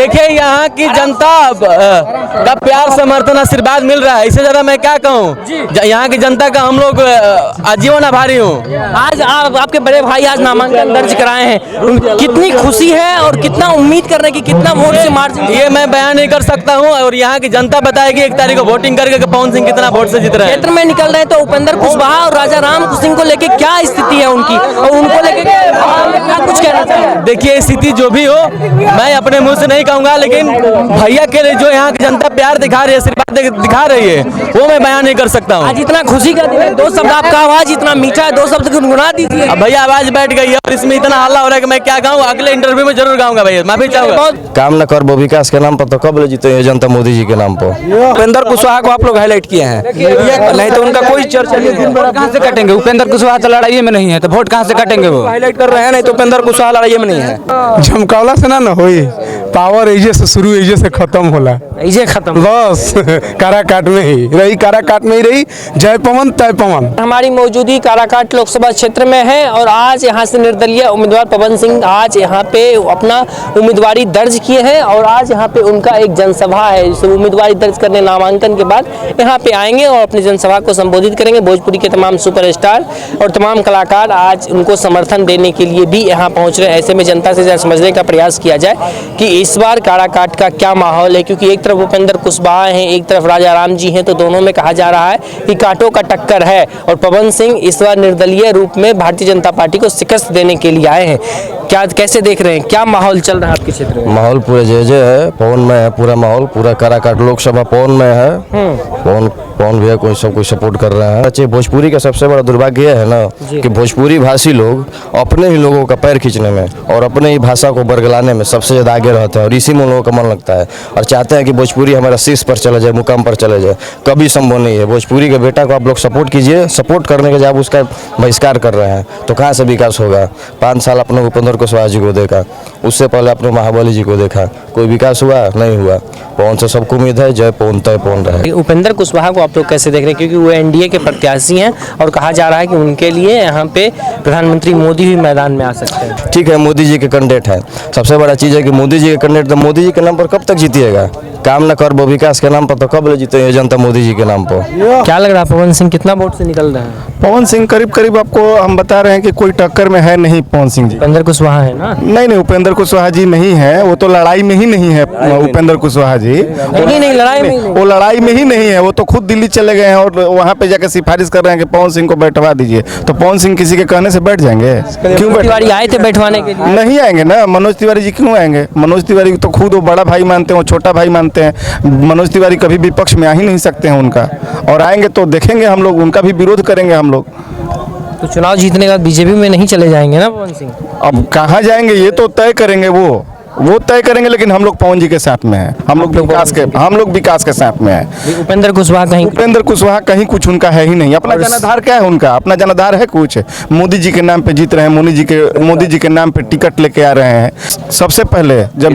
देखिए यहाँ की जनता का प्यार समर्थन आशीर्वाद मिल रहा है, इससे ज्यादा मैं क्या कहूँ। यहाँ की जनता का हम लोग आजीवन आभारी हूँ। आज आपके बड़े भाई आज नामांकन दर्ज कराए हैं, कितनी खुशी है और कितना उम्मीद कर रहे हैं कि कितना वोट से मार्जिन? ये मैं बयान नहीं कर सकता हूँ और यहाँ की जनता बताएगी 1 तारीख को वोटिंग करके कि पवन सिंह कितना वोट से जीत रहे हैं। क्षेत्र में निकल रहे हैं तो उपेंद्र कुशवाहा और राजा राम सिंह को लेके क्या स्थिति है उनकी, और उनको लेके क्या कुछ कहना चाहिए? देखिए स्थिति जो भी हो मैं अपने मुंह से नहीं कहूँगा, लेकिन भैया के लिए जो यहाँ की जनता प्यार दिखा रही है, आशीर्वाद दिखा रही है, वो मैं बयान नहीं कर सकता हूँ। आज इतना खुशी का दिन है, 2 शब्द आपका आवाज इतना मीठा है, 2 शब्द गुनगुना दीजिए। अब भैया आवाज बैठ गई है और इसमें इतना हल्ला हो रहा है कि मैं क्या गाऊँ। अगले इंटरव्यू में जरूर गाऊंगा भैया, माफी चाहूंगा। काम न कर वो विकास के नाम पर तो कब ले जीते जनता मोदी जी के नाम पर। उपेंद्र कुशवाहा को आप लोग हाईलाइट किए हैं, नहीं तो उनका कोई चर्चा नहीं है। कहाँ से कटेंगे? उपेंद्र कुशवाहा तो लड़ाई में नहीं है, तो वोट कहाँ से कटेंगे? वो हाईलाइट कर रहे हैं, नहीं तो उपेंद्र कुशवाहा लड़ाई में नहीं है। झमकावला से ना होई, पावर एजे से शुरू एजे से खत्म होला, इजे खत्म बस काराकाट में ही रही, काराकाट में ही रही, जय पवन तय पवन। हमारी मौजूदगी काराकाट लोकसभा क्षेत्र में है और आज यहाँ से निर्दलीय उम्मीदवार पवन सिंह आज यहाँ पे अपना उम्मीदवारी दर्ज किए हैं और आज यहाँ पे उनका एक जनसभा है। उम्मीदवारी दर्ज करने नामांकन के बाद यहाँ पे आएंगे और अपनी जनसभा को संबोधित करेंगे। भोजपुरी के तमाम सुपरस्टार और तमाम कलाकार आज उनको समर्थन देने के लिए भी यहाँ पहुँच रहे हैं। ऐसे में जनता से समझने का प्रयास किया जाए कि इस बार काराकाट का क्या माहौल है, क्योंकि एक तरफ उपेंद्र कुशवाहा हैं, एक तरफ राजा राम जी हैं, तो दोनों में कहा जा रहा है कि कांटों का टक्कर है और पवन सिंह इस बार निर्दलीय रूप में भारतीय जनता पार्टी को शिकस्त देने के लिए आए हैं। क्या कैसे देख रहे हैं, क्या माहौल चल रहा है आपके क्षेत्र में? माहौल पूरा जय है, पवन में है पूरा माहौल, पूरा काराकाट लोकसभा पवन में है। पवन भैया को सब कुछ सपोर्ट कर रहे हैं। अच्छे भोजपुरी का सबसे बड़ा दुर्भाग्य है ना कि भोजपुरी भाषी लोग अपने ही लोगों का पैर खींचने में और अपने ही भाषा को बरगलाने में सबसे ज्यादा आगे रहते हैं और इसी में लोगों का मन लगता है और चाहते हैं कि भोजपुरी हमारा शीर्ष पर चले जाए, मुकाम पर चले जाए। कभी संभव नहीं है। भोजपुरी के बेटा को आप लोग सपोर्ट कीजिए, सपोर्ट करने के जब उसका बहिष्कार कर रहे हैं तो कहाँ से विकास होगा? 5 साल अपने उपेंद्र कुशवाहा जी को देखा, उससे पहले अपने महाबली जी को देखा, कोई विकास हुआ नहीं हुआ। पवन से सबको उम्मीद है जय पवन तय पवन रहे। उपेंद्र कुशवाहा को आप लोग कैसे देख रहे हैं, क्योंकि वो एनडीए के प्रत्याशी हैं और कहा जा रहा है कि उनके लिए यहाँ पे प्रधानमंत्री मोदी भी मैदान में आ सकते हैं? ठीक है, मोदी जी के कैंडिडेट है। सबसे बड़ा चीज़ है कि मोदी जी के कैंडिडेट, तो मोदी जी के नाम पर कब तक जीतिएगा? काम न कर वो विकास के नाम पर तो कब ले जीते जनता मोदी जी के नाम पर? क्या लग रहा है पवन सिंह कितना वोट से निकल रहे हैं? पवन सिंह करीब करीब आपको हम बता रहे हैं कि कोई टक्कर में है नहीं पवन सिंह जी। उपेंद्र कुशवाहा है ना? नहीं, उपेंद्र कुशवाहा जी नहीं है, वो तो लड़ाई में ही नहीं है। उपेंद्र कुशवाहा जी नहीं लड़ाई में, वो लड़ाई में ही नहीं है। वो तो खुद दिल्ली चले गए हैं और वहाँ पे जाकर सिफारिश कर रहे हैं कि पवन सिंह को बैठवा दीजिए। तो पवन सिंह किसी के कहने से बैठ जाएंगे? क्यों? तिवारी आए थे बैठवाने के लिए। नहीं आएंगे ना, मनोज तिवारी जी क्यों आएंगे? मनोज तिवारी तो खुद वो बड़ा भाई मानते हैं, वो छोटा भाई मानते हैं। मनोज तिवारी कभी विपक्ष में आ ही नहीं सकते हैं उनका, और आएंगे तो देखेंगे हम लोग, उनका भी विरोध करेंगे हम लोग। तो चुनाव जीतने के बाद बीजेपी में नहीं चले जाएंगे ना पवन सिंह? अब कहाँ जाएंगे ये तो तय करेंगे, वो तय करेंगे, लेकिन हम लोग पवन जी के साथ में हैं। हम लोग विकास के साथ में हैं। उपेंद्र कुशवाहा कहीं कुछ उनका है ही नहीं। अपना जनाधार क्या है उनका? अपना जनाधार है कुछ? मोदी जी के नाम पे जीत रहे हैं, मोदी जी के नाम पे टिकट लेके आ रहे हैं। सबसे पहले जब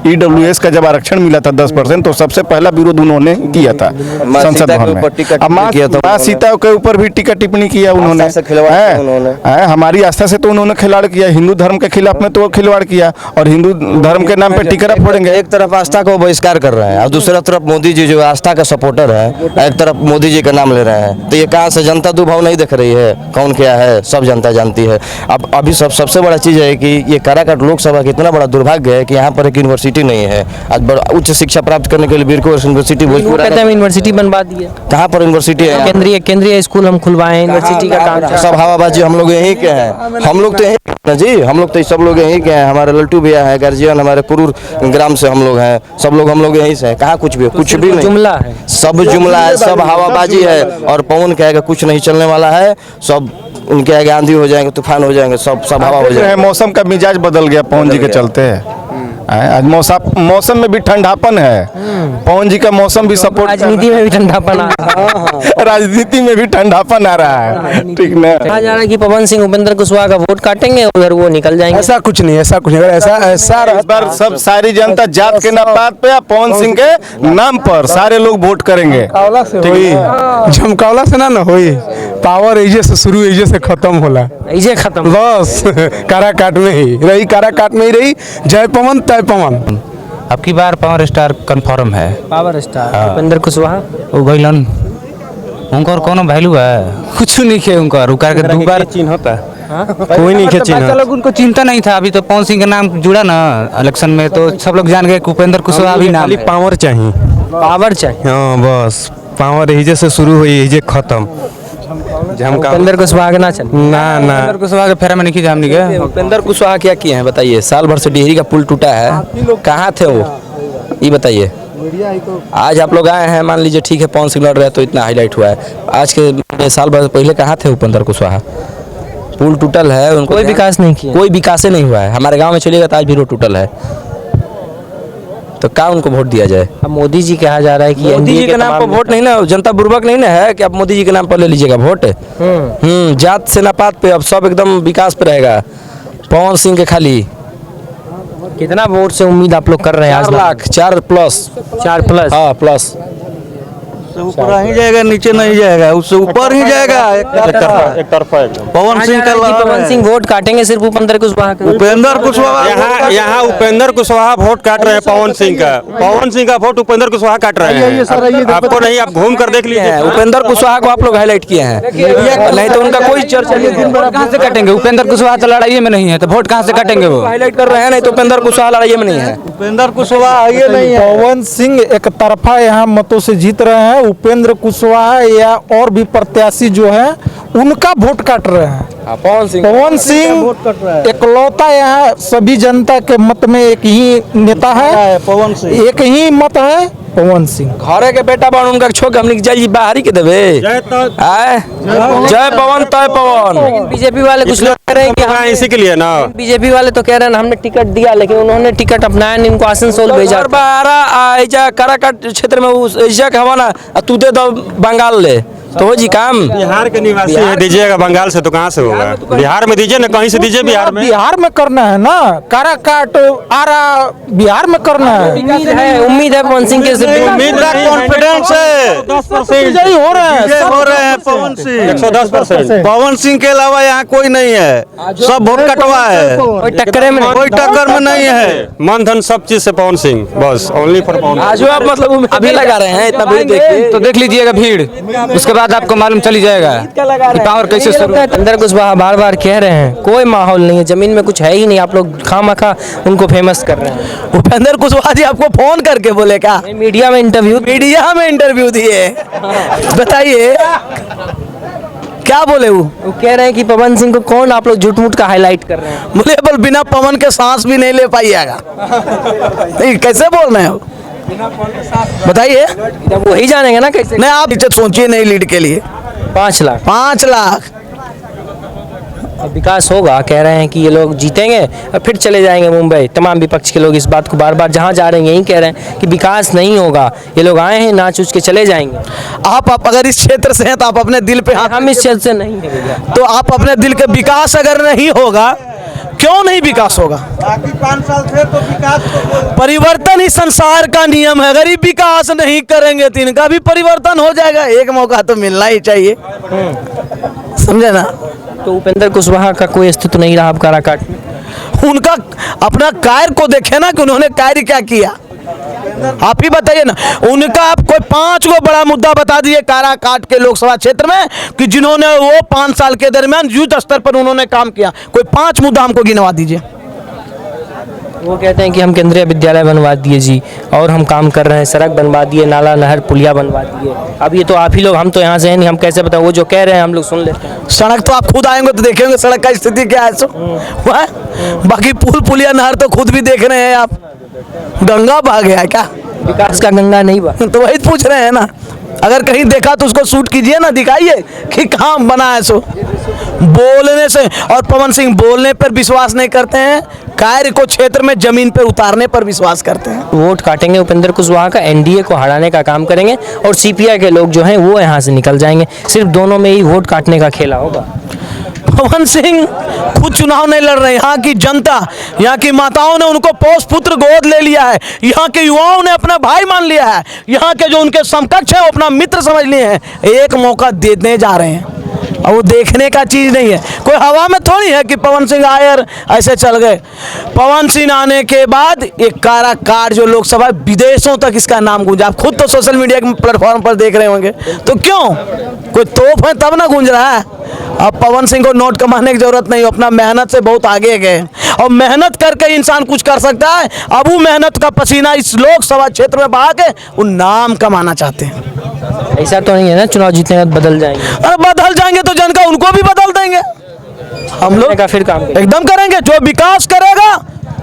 ईडब्ल्यूएस का जब आरक्षण मिला था 10%, तो सबसे पहला विरोध उन्होंने किया था संसद भवन में। माँ सीता के ऊपर भी टिकट टिप्पणी किया उन्होंने। हमारी आस्था से तो उन्होंने खिलाड़ किया, हिंदू धर्म के खिलाफ में तो खिलवाड़ किया, और हिंदू धर्म के नाम पे टिकट फोड़ेंगे। एक तरफ आस्था को बहिष्कार कर रहे हैं और दूसरा तरफ मोदी जी जो आस्था का सपोर्टर है, एक तरफ मोदी जी का नाम ले रहे हैं। तो ये कहाँ से जनता दुभाव नहीं देख रही है? कौन क्या है सब जनता जानती है। अब अभी सबसे बड़ा चीज़ है कि ये काराकाट लोकसभा का इतना बड़ा दुर्भाग्य है कि यहाँ पर एक यूनिवर्सिटी नहीं है। आज उच्च शिक्षा प्राप्त करने के लिए वीरकोर यूनिवर्सिटी भोजपुर यूनिवर्सिटी बनवा दी है। कहाँ पर यूनिवर्सिटी है? केंद्रीय स्कूल हम खुलवाए, यूनिवर्सिटी का काम सब हवाबाजी हम लोग यहीं के हैं। हम लोग तो यहीं जी, हम लोग तो सब लोग यहीं के हैं। हमारे लल्टू भैया है, गार्जियन हमारे कुरूर ग्राम से हम लोग हैं, सब लोग हम लोग यहीं से हैं। कहाँ कुछ भी नहीं, जुमला है, सब जुमला है, सब हवाबाजी है। और पवन कहेगा कुछ नहीं चलने वाला है, सब उनके आगे आंधी हो जाएंगे, तूफान हो जाएंगे, सब हवा हो जाएगा। मौसम का मिजाज बदल गया पवन जी के चलते। आज मौसम में भी ठंडापन है। पवन जी का मौसम भी सपोर्ट, राजनीति में भी ठंडापन राजनीति में भी ठंडापन आ रहा है। ठीक ना? कहा जा रहा है कि पवन सिंह उपेंद्र कुशवाहा का वोट काटेंगे, उधर वो निकल जाएंगे। ऐसा कुछ नहीं, ऐसा सब सारी जनता जात के नाम पे पवन सिंह के नाम पर सारे लोग वोट करेंगे। झमकावला से ना होई, पावर एजे से शुरू एजे से खत्म होला इजे खत्म। बस काराकाट में ही रही, काराकाट में ही रही, जय पवन तय पवन। अब की बार पावर स्टार कंफर्म है। Power star Upendra Kushwaha. वो भैलन उनका कोनो वैल्यू है कुछ नहीं खे उनका रुका के दो बार चिन्ह होता है कोई नहीं के चिन्ह। लोग उनको चिंता नहीं था, अभी तो पवन सिंह का नाम जुड़ा ना इलेक्शन में तो सब लोग जान गए कि उपेंद्र कुशवाहा भी नाम है। पावर चाहिए, पावर चाहिए। हाँ बस पावर यही से शुरू हुई यही खत्म। उपेंद्र कुशवाहा के ना चल ना ना उपेंद्र कुशवाहा के फेरा में नहीं जाम नहीं गए। उपेंद्र कुशवाहा क्या किए हैं बताइए? साल भर से डिहरी का पुल टूटा है, कहाँ थे वो ये बताइए। आज आप लोग आए हैं, मान लीजिए ठीक है पवन सिंह लड़ रहे हैं तो इतना हाईलाइट हुआ है, आज के साल भर पहले कहाँ थे उपेंद्र कुशवाहा? पुल टूटल है, उनको कोई विकास नहीं किया। कोई विकास नहीं हुआ है। हमारे गांव में चलिएगा तो आज भी रोड टूटल है, तो क्या उनको वोट दिया जाए? अब मोदी जी कहा जा रहा है कि मोदी एनडीए जी के नाम पर वोट नहीं ना, जनता बुर्बक नहीं ना है कि आप मोदी जी के नाम पर ले लीजिएगा वोट। जात से नापात पे अब सब एकदम विकास पे रहेगा। पवन सिंह के खाली कितना वोट से उम्मीद आप लोग कर रहे हैं? 4 लाख 4 प्लस 4 प्लस। हाँ प्लस। ऊपर ही जाएगा, नीचे नहीं जाएगा, उससे ऊपर ही जाएगा। एक तरफा पवन सिंह का पवन सिंह वोट काटेंगे सिर्फ उपेंद्र कुशवाहा का। उपेंद्र कुशवाहा यहाँ उपेंद्र कुशवाहा वोट काट रहे हैं पवन सिंह का वोट उपेंद्र कुशवाहा काट रहे हैं। आपको नहीं, आप घूम कर देख लीजिए। उपेंद्र कुशवाहा को आप लोग हाईलाइट किए हैं, नहीं तो उनका कोई चर्चा नहीं है। कहाँ से कटेंगे? उपेंद्र कुशवाहा तो लड़ाई में नहीं है तो वोट कहाँ से कटेंगे? वो हाईलाइट कर रहे हैं, नहीं तो उपेंद्र कुशवाहा लड़ाई में नहीं है। उपेंद्र कुशवाहा ये नहीं है। पवन सिंह एक तरफा यहाँ मतों से जीत रहे हैं, उपेंद्र कुशवाहा या और भी प्रत्याशी जो है उनका वोट काट रहे हैं। पवन सिंह इकलौता यहाँ सभी जनता के मत में एक ही नेता है, पवन सिंह एक ही मत है पवन सिंह। घरे के बेटा बन उनका छोड़ के हमने जाइए बाहरी के देवे। आए जय पवन तय पवन। बीजेपी वाले कुछ लोग कह रहे हैं कि हम इसी के लिए ना बीजेपी वाले तो कह रहे हैं हमने टिकट दिया लेकिन उन्होंने टिकट अपनाया नहीं, इनको आसनसोल भेजा। काराकाट क्षेत्र में ऐसा हवा ना तू दे दो बंगाल ले तो हो जी काम। बिहार के निवासी है, दीजिएगा बंगाल से तो कहाँ से होगा? बिहार में दीजिए ना, कहीं से दीजिए बिहार में। बिहार में करना है ना, काराकाट आरा बिहार में करना है। उम्मीद है पवन सिंह के कॉन्फिडेंस है 10% हो रहे हैं पवन सिंह 110%। पवन सिंह के अलावा यहाँ कोई नहीं है, सब वोट कटवा है, कोई टक्करे में कोई टक्कर में नहीं है। मन धन सब चीज से पवन सिंह, बस ओनली फॉर पवन। आज आप मतलब अभी लगा रहे हैं इतना भीड़ देख के तो देख लीजिएगा भीड़, उसके बाद आपको मालूम चली जाएगा कि पावर कैसे शुरू। उपेंद्र कुशवाहा बार-बार कह रहे हैं कोई माहौल नहीं है, जमीन में कुछ है ही नहीं, आप लोग खामखा उनको फेमस कर रहे हैं। उपेंद्र कुशवाहा जी आपको फोन करके बोले क्या? मीडिया में इंटरव्यू दिए, बताइए क्या बोले? वो कह रहे हैं कि पवन सिंह को कौन आप लोग झूठ मूठ का हाईलाइट कर रहे हैं। बोले बोल बिना पवन के सांस भी नहीं ले पाइएगा। नहीं कैसे बोल रहे हो बताइए? जब वही जानेंगे ना कैसे। नहीं आप इज्जत सोचिए नहीं लीड के लिए 5 लाख 5 लाख अब विकास होगा कह रहे हैं कि ये लोग जीतेंगे और फिर चले जाएंगे मुंबई। तमाम विपक्ष के लोग इस बात को बार बार जहां जा रहे हैं यही कह रहे हैं कि विकास नहीं होगा, ये लोग आए हैं नाच उच के चले जाएंगे। आप अगर इस क्षेत्र से हैं तो आप अपने दिल पे हाथ, हम इस क्षेत्र से नहीं है भैया। तो आप अपने दिल के विकास अगर नहीं होगा, क्यों नहीं विकास होगा? बाकी 5 साल थे तो विकास परिवर्तन ही संसार का नियम है, अगर ये विकास नहीं करेंगे तो इनका भी परिवर्तन हो जाएगा। एक मौका तो मिलना ही चाहिए, समझे ना? तो उपेंद्र कुशवाहा का कोई अस्तित्व नहीं रहा अब काराकाट में। उनका अपना कार्य को देखे ना कि उन्होंने कार्य क्या किया, आप ही बताइए ना। उनका आप कोई 5 को बड़ा मुद्दा बता दिए काराकाट के लोकसभा क्षेत्र में कि जिन्होंने वो 5 साल के दरमियान युद्ध स्तर पर उन्होंने काम किया, कोई 5 मुद्दा हमको गिनवा दीजिए। वो कहते हैं कि हम केंद्रीय विद्यालय बनवा दिए जी, और हम काम कर रहे हैं, सड़क बनवा दिए, नाला नहर पुलिया बनवा दिए। अब ये तो आप ही लोग, हम तो यहाँ से हैं नहीं, हम कैसे बताएं? वो जो कह रहे हैं हम लोग सुन लेते हैं। सड़क तो आप खुद आएंगे तो देखेंगे सड़क का स्थिति क्या है। सो बाकी पुल पुलिया नहर तो खुद भी देख रहे हैं आप। गंगा बह गया है क्या? विकास का गंगा नहीं बहा। तो वही पूछ रहे हैं ना, अगर कहीं देखा तो उसको शूट कीजिए ना, दिखाइए कि कहाँ बना है। सो बोलने से, और पवन सिंह बोलने पर विश्वास नहीं करते हैं, कार्य को क्षेत्र में जमीन पर उतारने पर विश्वास करते हैं। वोट काटेंगे उपेंद्र कुशवाहा का, एनडीए को हराने का काम करेंगे और सीपीआई के लोग जो हैं वो यहाँ से निकल जाएंगे। सिर्फ दोनों में ही वोट काटने का खेला होगा। पवन सिंह खुद चुनाव नहीं लड़ रहे, यहाँ की जनता, यहाँ की माताओं ने उनको पोष पुत्र गोद ले लिया है, यहाँ के युवाओं ने अपना भाई मान लिया है, यहाँ के जो उनके समकक्ष हैं वो अपना मित्र समझ लिए हैं। एक मौका देने जा रहे हैं और वो देखने का चीज़ नहीं है। कोई हवा में थोड़ी है कि पवन सिंह आए और ऐसे चल गए। पवन सिंह आने के बाद एक काराकाट जो लोकसभा विदेशों तक इसका नाम गूंजा। आप खुद तो सोशल मीडिया के प्लेटफॉर्म पर देख रहे होंगे, तो क्यों कोई तोप है तब ना गूंज रहा है। अब पवन सिंह को नोट कमाने की जरूरत नहीं, अपना मेहनत से बहुत आगे गए और मेहनत करके इंसान कुछ कर सकता है। अब वो मेहनत का पसीना इस लोकसभा क्षेत्र में बहा के वो नाम कमाना चाहते हैं। ऐसा तो नहीं है ना चुनाव जीतने के बाद बदल जाएंगे? अरे बदल जाएंगे तो जनता उनको भी बदल देंगे। हम लोग का फिर काम करेंगे। एकदम करेंगे। जो विकास करेगा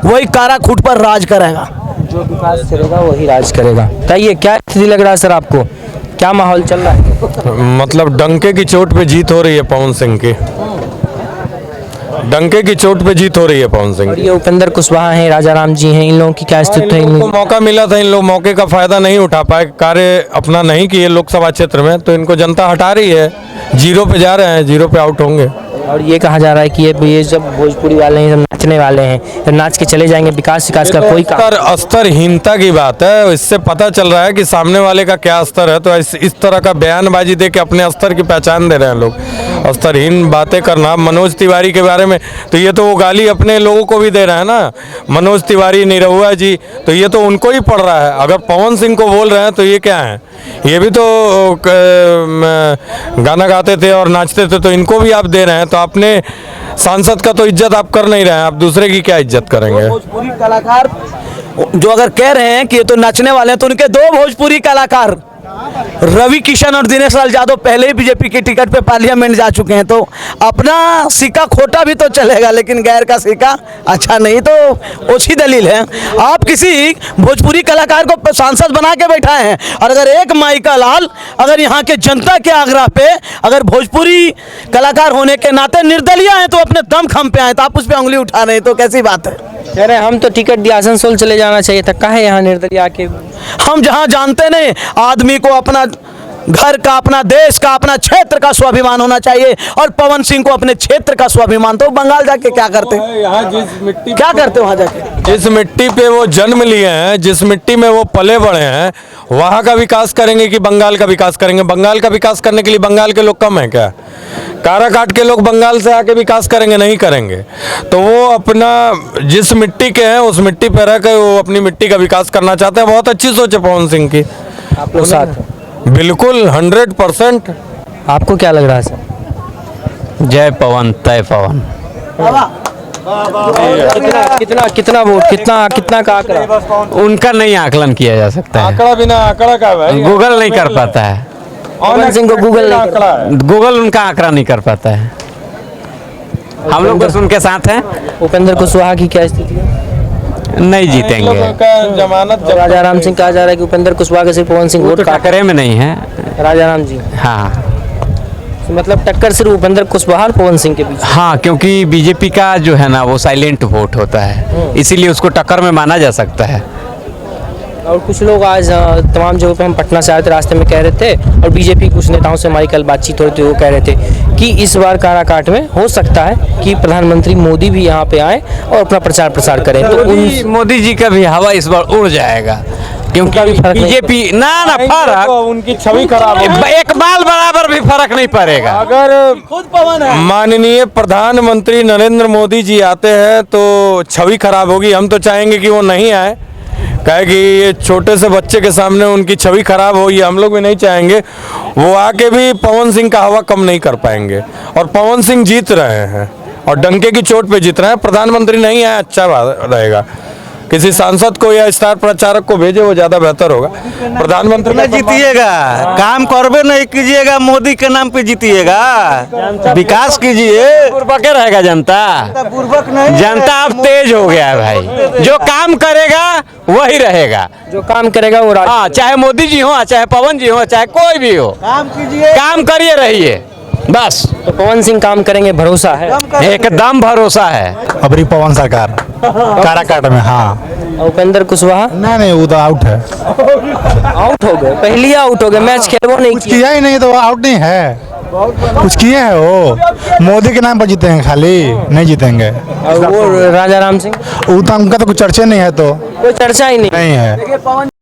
वही काराखूट पर राज करेगा। जो विकास करेगा वही राज करेगा। बताइए क्या स्थिति लग रहा है सर आपको, क्या माहौल चल रहा है? मतलब डंके की चोट पे जीत हो रही है पवन सिंह की। डंके की चोट पे जीत हो रही है पवन सिंह। ये उपेंद्र कुशवाहा हैं, राजाराम जी हैं, इन लोगों की क्या स्थिति है? इन लोगों को मौका मिला था, इन लोग मौके का फायदा नहीं उठा पाए, कार्य अपना नहीं किए लोकसभा क्षेत्र में, तो इनको जनता हटा रही है। जीरो पे जा रहे हैं, जीरो पे आउट होंगे। और ये कहा जा रहा है कि ये जब भोजपुरी वाले हैं, जब नाचने वाले हैं, तो नाच के चले जाएंगे, विकास का कोई काम। स्तरहीनता की बात है। इससे पता चल रहा है कि सामने वाले का क्या स्तर है। तो इस तरह का बयानबाजी दे के अपने स्तर की पहचान दे रहे हैं लोग। स्तरहीन बातें करना मनोज तिवारी के बारे में, तो ये तो वो गाली अपने लोगों को भी दे रहा है ना। मनोज तिवारी, निरहुआ जी, तो ये तो उनको ही पड़ रहा है। अगर पवन सिंह को बोल रहे हैं तो ये क्या है? ये भी तो गाना गाते थे और नाचते थे, तो इनको भी आप दे रहे हैं। तो अपने सांसद का तो इज्जत आप कर नहीं रहे हैं, आप दूसरे की क्या इज्जत करेंगे? भोजपुरी कलाकार जो अगर कह रहे हैं कि ये तो नाचने वाले हैं, तो उनके दो भोजपुरी कलाकार रवि किशन और दिनेश लाल यादव पहले ही बीजेपी की टिकट पे पार्लियामेंट जा चुके हैं। तो अपना सिक्का खोटा भी तो चलेगा, लेकिन गैर का सिक्का अच्छा नहीं, तो ओछी दलील है। आप किसी भोजपुरी कलाकार को सांसद बना के बैठाए हैं, और अगर एक माइका लाल अगर यहाँ के जनता के आग्रह पे अगर भोजपुरी कलाकार होने के नाते निर्दलीय हैं, तो अपने दमखम पे आए, तो आप उस पर उंगली उठा रहे हैं, तो कैसी बात है? कह रहे हैं हम तो टिकट दिया आसनसोल चले जाना चाहिए था, काहे यहाँ निर्दलीय आके? हम जहाँ जानते नहीं, आदमी को अपना घर का, अपना देश का, अपना क्षेत्र का स्वाभिमान होना चाहिए, और पवन सिंह को अपने क्षेत्र का स्वाभिमान। तो बंगाल जाके क्या करते हैं? यहाँ जिस मिट्टी क्या करते वहाँ जाके? जिस मिट्टी पे वो जन्म लिए हैं, जिस मिट्टी में वो पले बड़े हैं, वहाँ का विकास करेंगे कि बंगाल का विकास करेंगे? बंगाल का विकास करने के लिए बंगाल के लोग कम हैं क्या? काराकाट के लोग बंगाल से आके विकास करेंगे? नहीं करेंगे। तो वो अपना जिस मिट्टी के हैं उस मिट्टी पे रह कर वो अपनी मिट्टी का विकास करना चाहते हैं। बहुत अच्छी सोच है पवन सिंह की। आप लोग साथ हैं? बिल्कुल 100%। आपको क्या लग रहा है सर? जय पवन तय पवन। कितना वोट, कितना का आंकड़ा? उनका नहीं आकलन किया जा सकता है। आंकड़ा बिना आंकड़ा का है, गूगल नहीं कर पाता है। पवन सिंह को गूगल उनका आंकड़ा नहीं कर पाता है। हम लोग बस उनके साथ हैं। उपेंद्र कुशवाहा की क्या स्थिति है? नहीं जीतेंगे। जमानत राजाराम सिंह कहा जा रहा है कि उपेंद्र कुशवाहा के सिर्फ पवन सिंह वोट टक्करे में नहीं है। राजाराम जी, हाँ मतलब टक्कर सिर्फ उपेंद्र कुशवाहा और पवन सिंह के बीच? हाँ, क्योंकि बीजेपी का जो है ना वो साइलेंट वोट होता है, इसीलिए उसको टक्कर में माना जा सकता है। और कुछ लोग आज तमाम जगहों पे, हम पटना से आए थे, रास्ते में कह रहे थे, और बीजेपी कुछ नेताओं से हमारी कल बातचीत हो रही थी, वो कह रहे थे कि इस बार काराकाट में हो सकता है कि प्रधानमंत्री मोदी भी यहाँ पे आए और अपना प्रचार करें। तो मोदी जी का भी हवा इस बार उड़ जाएगा, क्योंकि बीजेपी ना फर्क, उनकी छवि खराब है। एक बाल बराबर भी फर्क नहीं पड़ेगा। अगर खुद पवन है। माननीय प्रधानमंत्री नरेंद्र मोदी जी आते हैं तो छवि खराब होगी। हम तो चाहेंगे कि वो नहीं आए, कहे कि ये छोटे से बच्चे के सामने उनकी छवि खराब हो, ये हम लोग भी नहीं चाहेंगे। वो आके भी पवन सिंह का हवा कम नहीं कर पाएंगे, और पवन सिंह जीत रहे हैं और डंके की चोट पे जीत रहे हैं। प्रधानमंत्री नहीं आए, अच्छा रहेगा। किसी सांसद को या स्टार प्रचारक को भेजे, वो ज्यादा बेहतर होगा। प्रधानमंत्री नहीं जीतिएगा, काम करबे नहीं कीजिएगा, मोदी के नाम पे जीतिएगा, विकास कीजिए। बुर्बक रहेगा जनता। जनता अब तेज हो गया है भाई, जो काम करेगा वही रहेगा। जो काम करेगा वो हाँ, चाहे मोदी जी हो, चाहे पवन जी हो, चाहे कोई भी हो, काम कीजिए, काम करिए रहिए बस। तो पवन सिंह काम करेंगे, भरोसा है? एकदम भरोसा है। अबरी पवन सरकार काराकाट में। हाँ, उपेंद्र कुशवाहा नहीं वो तो आउट है। आउट हो गए, पहले आउट हो गए, मैच खेलबो नहीं किया ही नहीं, तो आउट नहीं है। कुछ किए हैं वो, मोदी के नाम पर जीतेंगे, खाली नहीं जीतेंगे। और वो राजाराम सिंह, उनका तो कुछ चर्चा नहीं है, तो कोई चर्चा ही नहीं है।